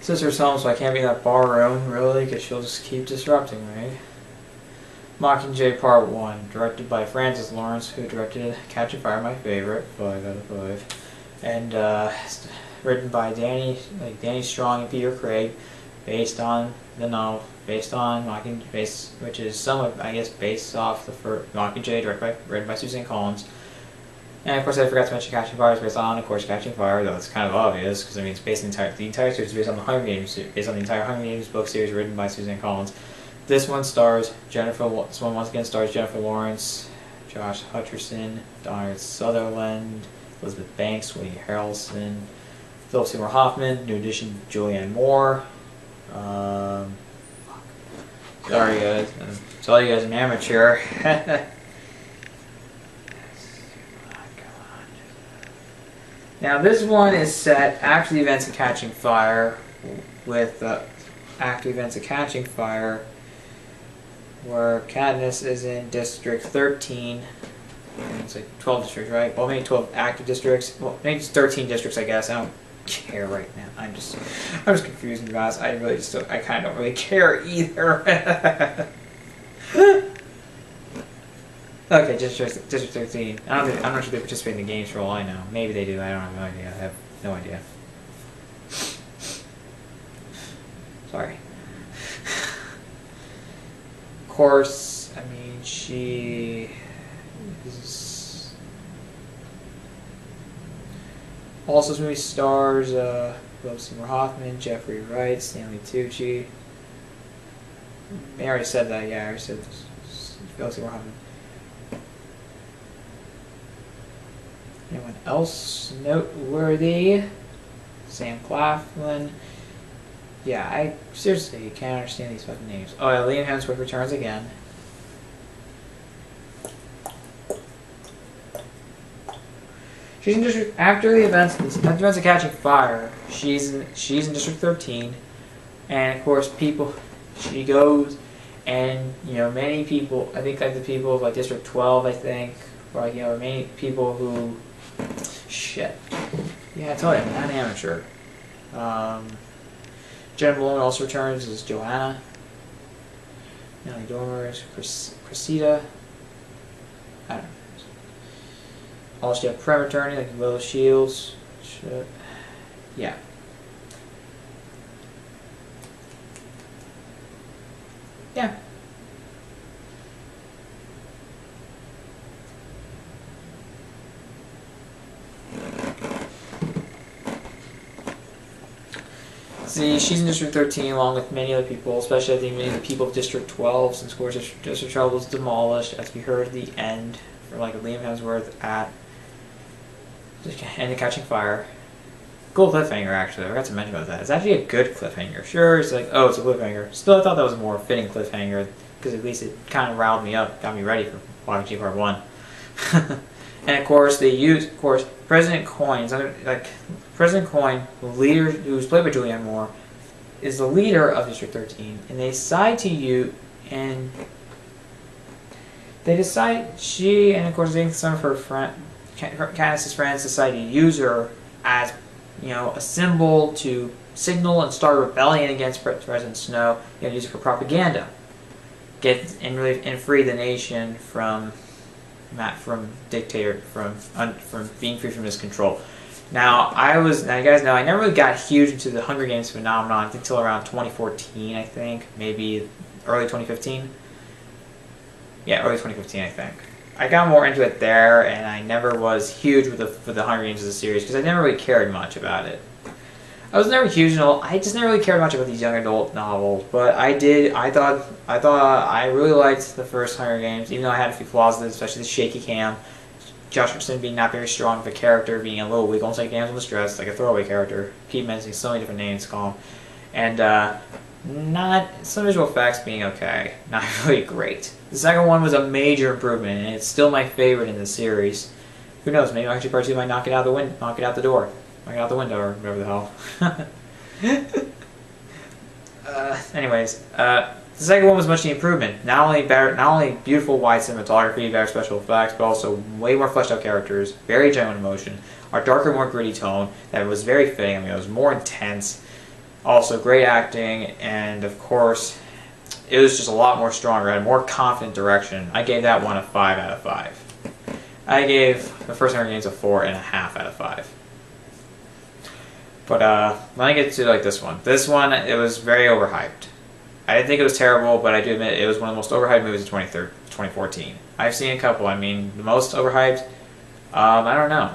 Sister's home, so I can't be in that bar room, really, because she'll just keep disrupting me. Mockingjay Part 1, directed by Francis Lawrence, who directed Catching Fire, my favorite, 5 out of 5. And written by Danny Strong and Peter Craig, based on the novel, based on Mockingjay, which is somewhat, I guess, based off the first Mockingjay, written by Suzanne Collins. And of course, I forgot to mention Catching Fire is based on, of course, Catching Fire, though it's kind of obvious, because I mean, it's based on the entire series is based on the Hunger Games, based on the entire Hunger Games book series written by Suzanne Collins. This one stars This one once again stars Jennifer Lawrence, Josh Hutcherson, Donald Sutherland, Elizabeth Banks, Woody Harrelson, Philip Seymour Hoffman, new addition Julianne Moore. Sorry guys, tell you guys I'm amateur. Now this one is set after the events of Catching Fire, with after the events of Catching Fire, where Katniss is in District 13. It's like 12 districts, right? Well, maybe 12 active districts. Well, maybe it's 13 districts, I guess. I don't care right now. I'm just confused, guys. I kind of don't really care either. Okay, District 13. I'm not sure they participate in the games for all I know. Maybe they do. I don't have no idea. I have no idea. Sorry. Of course, I mean, she is... Also, this movie stars Philip Seymour Hoffman, Jeffrey Wright, Stanley Tucci. I already said that, yeah, I already said this. Philip Seymour Hoffman. Anyone else noteworthy? Sam Claflin. Yeah, I seriously can't understand these fucking names. Oh, yeah, Liam Hemsworth returns again. She's in District after the events of Catching Fire. She's in District 13, and of course, she goes, and you know, many people. I think like the people of like District 12, I think, or like, you know, many people who. Shit. Yeah, I told you, I'm not an amateur. Jenna Malone also returns as Joanna. Natalie Dormer is Cressida. I don't know. Also, you have Prem returning, like Willow Shields. Shit. Yeah. Yeah. See, she's in District 13 along with many other people, especially I think many of the people of District 12, since of course District 12 was demolished, as we heard at the end, from like Liam Hemsworth at the end of Catching Fire. Cool cliffhanger, actually. I forgot to mention about that. It's actually a good cliffhanger. Sure, it's like, oh, it's a cliffhanger. Still, I thought that was a more fitting cliffhanger, because at least it kind of riled me up, got me ready for Mockingjay Part 1. And of course, they use, of course, President Coin, President Coin, the leader, who's played by Julianne Moore, is the leader of District 13, and they decide to use, and they decide, she, and of course, I think some of her Katniss's friends decide to use her as, you know, a symbol to signal and start a rebellion against President Snow, and use it for propaganda, and free the nation from being free from his control. Now you guys know I never really got huge into the Hunger Games phenomenon until around 2014, I think, maybe early 2015. Yeah, early 2015, I think. I got more into it there, and I never was huge with the Hunger Games as a series because I never really cared much about it. I was never huge, I just never really cared much about these young adult novels, but I thought I really liked the first Hunger Games, even though I had a few flaws with it, especially the shaky cam, Josh Hutcherson being not very strong of a character, being a little weak, almost like Damsel in Distress, like a throwaway character. Keep mentioning so many different names to call him, and some visual effects being okay, not really great. The second one was a major improvement, and it's still my favorite in the series. Who knows? Maybe actually Part 2 might knock it out the door. Knock it out the window, or whatever the hell. Anyways, the second one was much the improvement. Not only beautiful wide cinematography, better special effects, but also way more fleshed out characters, very genuine emotion, a darker, more gritty tone that was very fitting. I mean, it was more intense. Also, great acting, and of course, it was just a lot more stronger. It had more confident direction. I gave that one a 5 out of 5. I gave the first Hunger Games a 4.5 out of 5. But when I get to like this one, it was very overhyped. I didn't think it was terrible, but I do admit it was one of the most overhyped movies of 2014. I've seen a couple. I mean, the most overhyped, I don't know.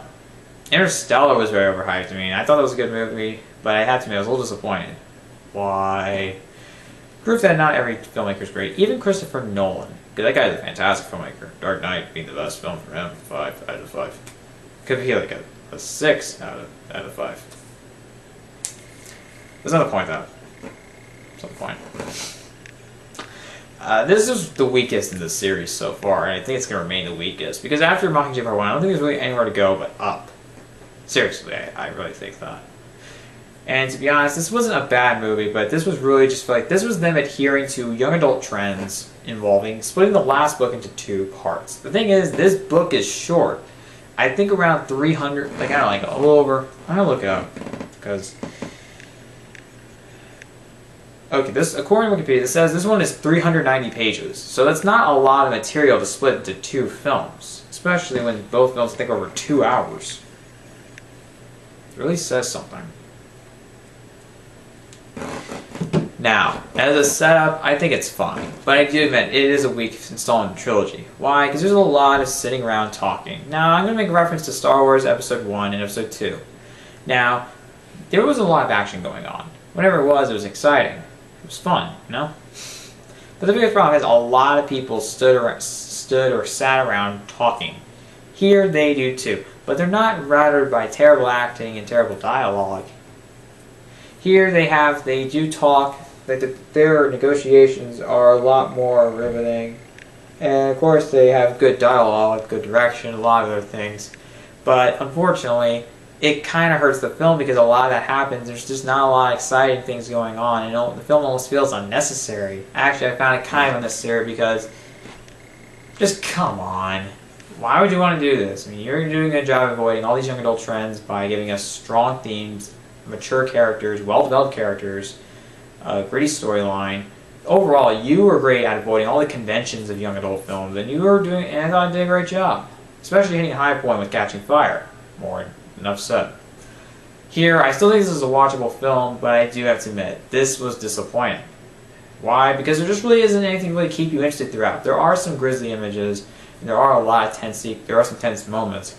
Interstellar was very overhyped. I mean, I thought it was a good movie, but I have to admit I was a little disappointed. Why? Proof that not every filmmaker is great. Even Christopher Nolan, because that guy's a fantastic filmmaker. Dark Knight being the best film for him, 5 out of 5. Could be like a 6 out of 5. There's another point though. Some point. This is the weakest in the series so far, and I think it's going to remain the weakest. Because after Mockingjay Part 1, I don't think there's really anywhere to go but up. Seriously, I really think that. And to be honest, this wasn't a bad movie, but this was really just like, this was them adhering to young adult trends involving splitting the last book into 2 parts. The thing is, this book is short. I think around 300, like, I don't know, like a little over, I'm going to look it up, because... Okay, this, according to Wikipedia, it says this one is 390 pages. So that's not a lot of material to split into 2 films. Especially when both films take over 2 hours. It really says something. Now, as a setup, I think it's fine. But I do admit, it is a weak installment trilogy. Why? Because there's a lot of sitting around talking. Now, I'm going to make reference to Star Wars Episode 1 and Episode 2. Now, there was a lot of action going on. Whenever it was exciting. It was fun, you know? But the biggest problem is a lot of people stood or sat around talking. Here they do too, but they're not routed by terrible acting and terrible dialogue. Here they do talk, their negotiations are a lot more riveting. And of course they have good dialogue, good direction, a lot of other things. But unfortunately, it kind of hurts the film because a lot of that happens. There's just not a lot of exciting things going on. And the film almost feels unnecessary. Actually, I found it kind of unnecessary because, just come on. Why would you want to do this? I mean, you're doing a good job of avoiding all these young adult trends by giving us strong themes, mature characters, well-developed characters, a gritty storyline. Overall, you were great at avoiding all the conventions of young adult films, and I thought I did a great job. Especially hitting a high point with Catching Fire. Enough said. Here, I still think this is a watchable film, but I do have to admit, this was disappointing. Why? Because there just really isn't anything to really keep you interested throughout. There are some grisly images, and there are some tense moments.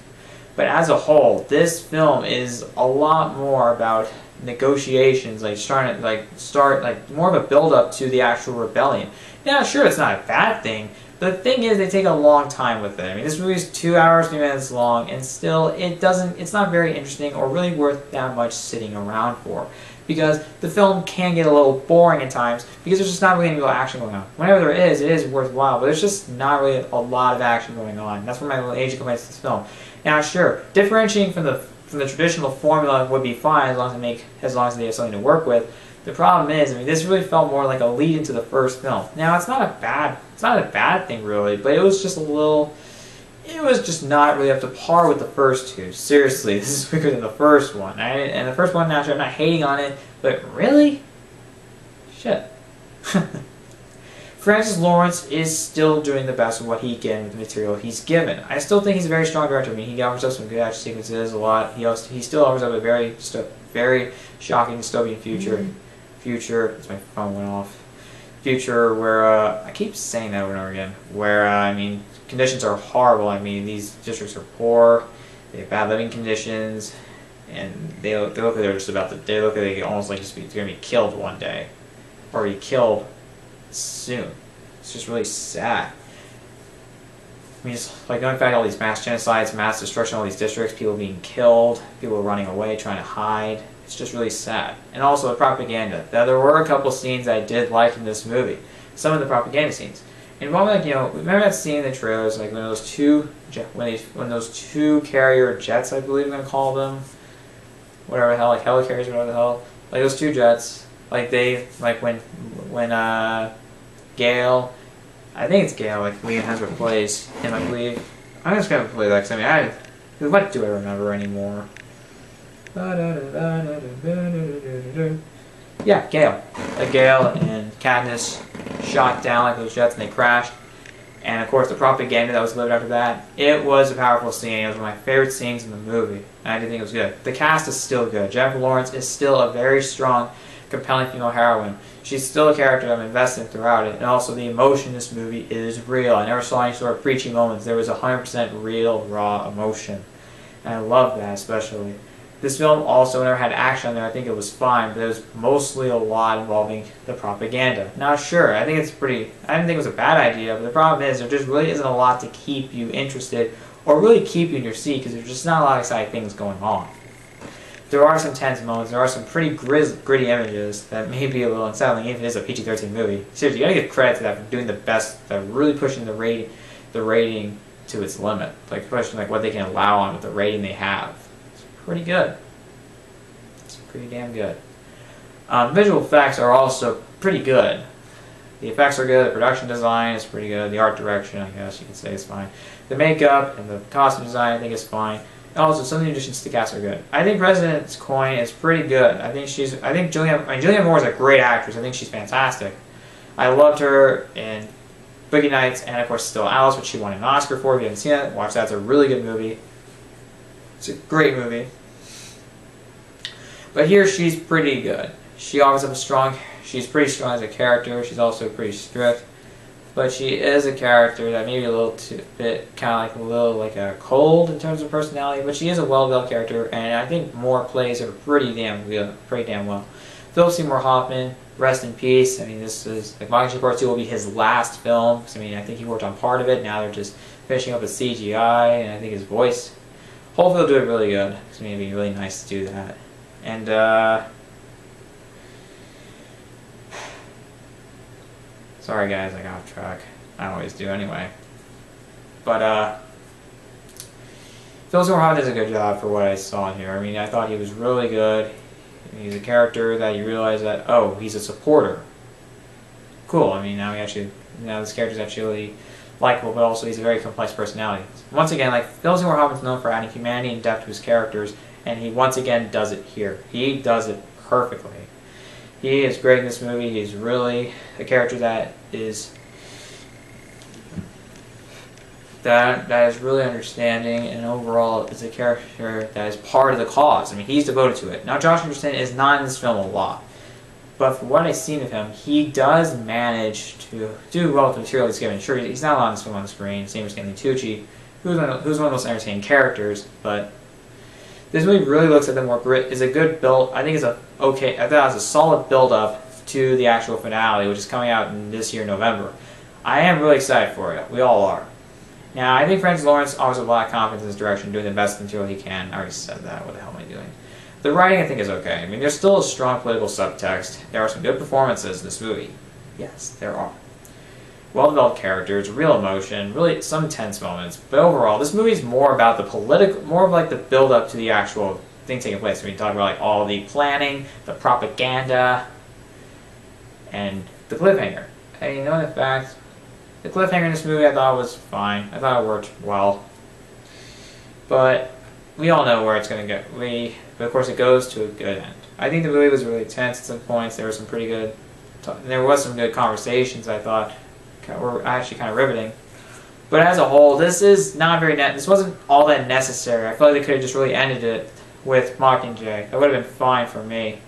But as a whole, this film is a lot more about negotiations, like trying to start more of a build-up to the actual rebellion. Now, sure, it's not a bad thing. The thing is, they take a long time with it. I mean, this movie is 2 hours, 3 minutes long, and still, it's not very interesting or really worth that much sitting around for. Because the film can get a little boring at times, because there's just not really any real action going on. Whenever there is, it is worthwhile, but there's just not really a lot of action going on. That's where my major complaints to this film. Now, sure, differentiating from the traditional formula would be fine as long as they have something to work with. The problem is, I mean, this really felt more like a lead into the first film. Now, it's not a bad thing really, but it was just not really up to par with the first two. Seriously, this is weaker than the first one. And the first one, naturally, I'm not hating on it, but really? Shit. Francis Lawrence is still doing the best of what he can with the material he's given. I still think he's a very strong director. I mean, he offers up some good action sequences a lot. He still offers up a very shocking dystopian future. That's my phone went off. Future where I keep saying that over and over again. Where I mean, conditions are horrible. I mean, these districts are poor. They have bad living conditions, and they look like they look like almost like they're going to be killed one day, or be killed soon. It's just really sad. I mean, it's like going back to all these mass genocides, mass destruction, all these districts, people being killed, people running away, trying to hide. It's just really sad. And also the propaganda. Now, there were a couple scenes I did like in this movie. Some of the propaganda scenes. And one, like, remember that scene in the trailers, like when those two carrier jets, I believe I'm gonna call them, whatever the hell, like helicarriers, whatever the hell, like those two jets, like when Gale, I think it's Gale, like Liam has replaced him, I believe. I'm just gonna play that because I mean, what do I remember anymore? Yeah, Gale. Gale and Katniss shot down like those jets and they crashed. And of course the propaganda that was lived after that. It was a powerful scene. It was one of my favorite scenes in the movie. And I did think it was good. The cast is still good. Jennifer Lawrence is still a very strong, compelling female heroine. She's still a character I'm invested in throughout it. And also the emotion in this movie is real. I never saw any sort of preachy moments. There was 100% real, raw emotion. And I love that especially. This film also never had action on there. I think it was fine, but it was mostly a lot involving the propaganda. Now, sure, I didn't think it was a bad idea, but the problem is there just really isn't a lot to keep you interested or really keep you in your seat because there's just not a lot of exciting things going on. There are some tense moments. There are some pretty gritty images that may be a little unsettling, even if it is a PG-13 movie. Seriously, you gotta give credit to that for doing the best, that really pushing the rating to its limit, like pushing like what they can allow on with the rating they have. Pretty good. It's pretty damn good. Visual effects are also pretty good. The effects are good, the production design is pretty good, the art direction, I guess you could say, is fine. The makeup and the costume design, I think, is fine. And also, some of the additions to the cast are good. I think President Coin is pretty good. I think Julianne Moore is a great actress. I think she's fantastic. I loved her in Boogie Nights and, of course, Still Alice, which she won an Oscar for. If you haven't seen it, watch that. It's a really good movie. It's a great movie. But here she's pretty good. She offers up she's pretty strong as a character. She's also pretty strict. But she is a character that maybe a little bit kind of like a cold in terms of personality. But she is a well-developed character, and I think Moore plays her pretty damn well. Philip Seymour Hoffman, rest in peace. I mean, this is like Mockingjay Part 2 will be his last film. I mean, I think he worked on part of it. Now they're just finishing up with CGI, and I think his voice. Hopefully they'll do it really good. It's going to be really nice to do that. And, sorry guys, I got off track. I always do anyway. But, Phil Seymour Hoffman does a good job for what I saw in here. I mean, I thought he was really good. He's a character that you realize that, oh, he's a supporter. Cool. I mean, now this character's actually likable, but also he's a very complex personality. Once again, like, Phil Seymour Hoffman's known for adding humanity and depth to his characters, and he once again does it here. He does it perfectly. He is great in this movie. He's really a character that is really understanding, and overall is a character that is part of the cause. I mean, he's devoted to it. Now, Josh Anderson is not in this film a lot, but from what I've seen of him, he does manage to do well with the material he's given. Sure, he's not a lot in this film on the screen, same as Stanley Tucci, who's one of the most entertaining characters, but this movie really looks at the more grit. Is a good build. I think it's I thought it was a solid build-up to the actual finale, which is coming out in this year, November. I am really excited for it. We all are. Now, I think Francis Lawrence offers a lot of confidence in his direction, doing the best material he can. I already said that. What the hell am I doing? The writing, I think, is okay. I mean, there's still a strong political subtext. There are some good performances in this movie. Yes, there are. Well-developed characters, real emotion, really some tense moments. But overall, this movie is more about more of like the build-up to the actual thing taking place. I mean, talk about like all the planning, the propaganda, and the cliffhanger. I mean, knowing the fact, the cliffhanger in this movie I thought was fine. I thought it worked well. But we all know where it's going to go. But of course, it goes to a good end. I think the movie was really tense at some points. There were some pretty good, there was some good conversations I thought were actually kind of riveting. But as a whole, this is not very this wasn't all that necessary. I feel like they could have just really ended it with Mockingjay. That would have been fine for me.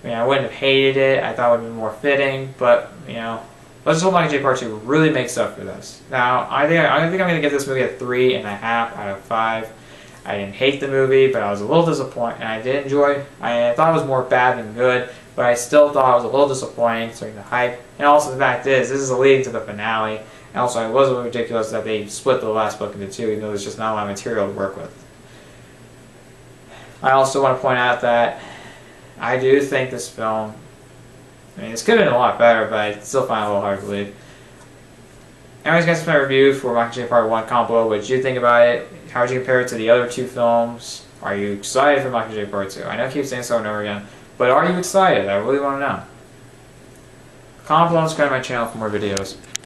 I mean, I wouldn't have hated it. I thought it would have been more fitting. But, you know, let's just hope Mockingjay Part 2 really makes up for this. Now, I think I'm going to give this movie a 3.5 out of 5. I didn't hate the movie, but I was a little disappointed. And I did enjoy. I thought it was more bad than good, but I still thought it was a little disappointing considering the hype. And also the fact is, this is leading to the finale. And also, it was a little ridiculous that they split the last book into two, even though there's just not a lot of material to work with. I also want to point out that I do think this film, I mean, this could have been a lot better, but I still find it a little hard to believe. Anyways, guys, that's my review for Mockingjay Part 1. Comment below what you think about it. How would you compare it to the other two films? Are you excited for Mockingjay Part 2? I know I keep saying so over and over again, but are you excited? I really want to know. Comment below and subscribe to my channel for more videos.